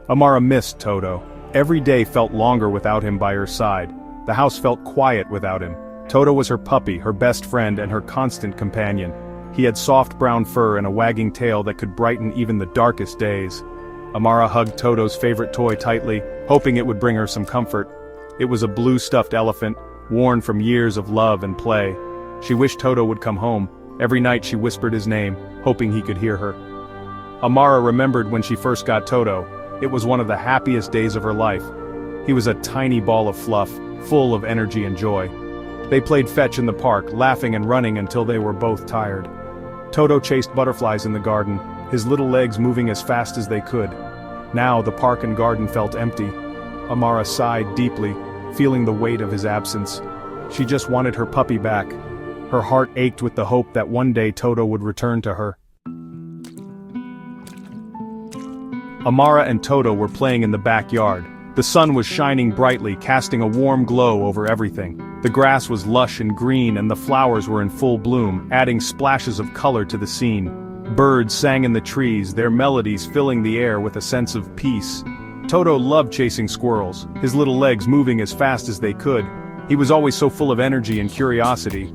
Amara missed Toto. Every day felt longer without him by her side. The house felt quiet without him. Toto was her puppy, her best friend, and her constant companion. He had soft brown fur and a wagging tail that could brighten even the darkest days. Amara hugged Toto's favorite toy tightly, hoping it would bring her some comfort. It was a blue stuffed elephant, worn from years of love and play. She wished Toto would come home. Every night she whispered his name, hoping he could hear her. Amara remembered when she first got Toto. It was one of the happiest days of her life. He was a tiny ball of fluff, full of energy and joy. They played fetch in the park, laughing and running until they were both tired. Toto chased butterflies in the garden, his little legs moving as fast as they could. Now the park and garden felt empty. Amara sighed deeply, feeling the weight of his absence. She just wanted her puppy back. Her heart ached with the hope that one day Toto would return to her. Amara and Toto were playing in the backyard. The sun was shining brightly, casting a warm glow over everything. The grass was lush and green and the flowers were in full bloom, adding splashes of color to the scene. Birds sang in the trees, their melodies filling the air with a sense of peace. Toto loved chasing squirrels, his little legs moving as fast as they could. He was always so full of energy and curiosity.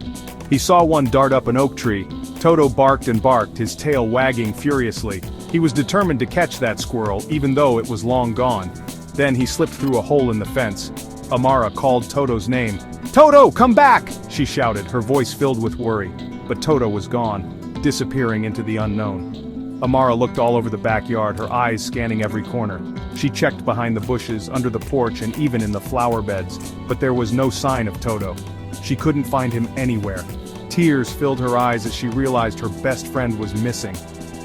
He saw one dart up an oak tree. Toto barked and barked, his tail wagging furiously. He was determined to catch that squirrel, even though it was long gone. Then he slipped through a hole in the fence. Amara called Toto's name. "Toto, come back!" she shouted, her voice filled with worry. But Toto was gone, disappearing into the unknown. Amara looked all over the backyard, her eyes scanning every corner. She checked behind the bushes, under the porch, and even in the flower beds, but there was no sign of Toto. She couldn't find him anywhere. Tears filled her eyes as she realized her best friend was missing.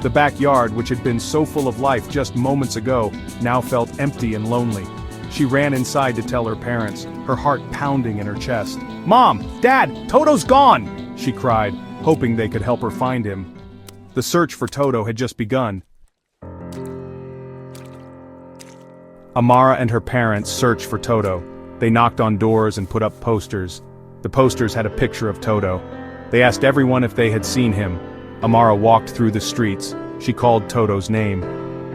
The backyard, which had been so full of life just moments ago, now felt empty and lonely. She ran inside to tell her parents, her heart pounding in her chest. "Mom! Dad! Toto's gone!" she cried, hoping they could help her find him. The search for Toto had just begun. Amara and her parents searched for Toto. They knocked on doors and put up posters. The posters had a picture of Toto. They asked everyone if they had seen him. Amara walked through the streets. She called Toto's name.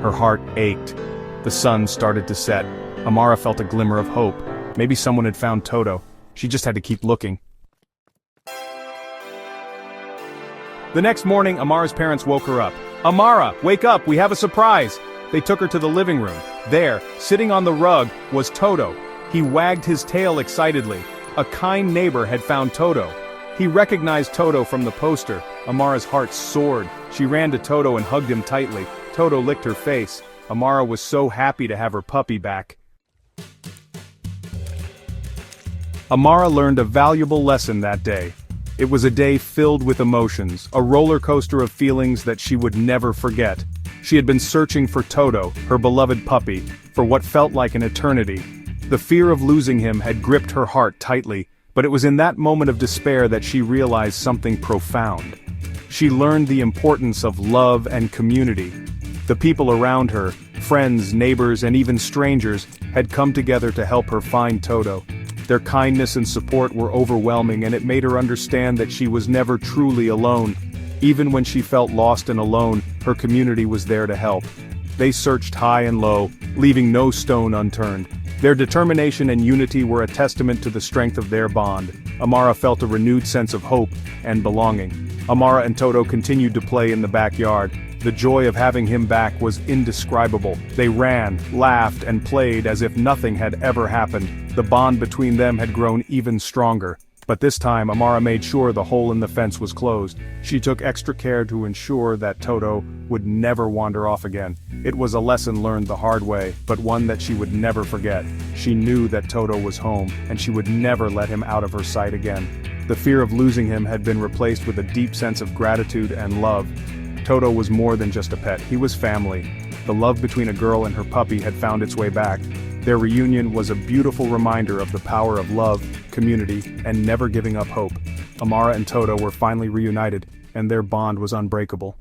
Her heart ached. The sun started to set. Amara felt a glimmer of hope. Maybe someone had found Toto. She just had to keep looking. The next morning, Amara's parents woke her up. "Amara, wake up, we have a surprise!" They took her to the living room. There, sitting on the rug, was Toto. He wagged his tail excitedly. A kind neighbor had found Toto. He recognized Toto from the poster. Amara's heart soared. She ran to Toto and hugged him tightly. Toto licked her face. Amara was so happy to have her puppy back. Amara learned a valuable lesson that day. It was a day filled with emotions, a roller coaster of feelings that she would never forget. She had been searching for Toto, her beloved puppy, for what felt like an eternity. The fear of losing him had gripped her heart tightly, but it was in that moment of despair that she realized something profound. She learned the importance of love and community. The people around her, friends, neighbors, and even strangers, had come together to help her find Toto. Their kindness and support were overwhelming, and it made her understand that she was never truly alone. Even when she felt lost and alone, her community was there to help. They searched high and low, leaving no stone unturned. Their determination and unity were a testament to the strength of their bond. Amara felt a renewed sense of hope and belonging. Amara and Toto continued to play in the backyard. The joy of having him back was indescribable. They ran, laughed, and played as if nothing had ever happened. The bond between them had grown even stronger. But this time, Amara made sure the hole in the fence was closed. She took extra care to ensure that Toto would never wander off again. It was a lesson learned the hard way, but one that she would never forget. She knew that Toto was home, and she would never let him out of her sight again. The fear of losing him had been replaced with a deep sense of gratitude and love. Toto was more than just a pet, he was family. The love between a girl and her puppy had found its way back. Their reunion was a beautiful reminder of the power of love, community, and never giving up hope. Amara and Toto were finally reunited, and their bond was unbreakable.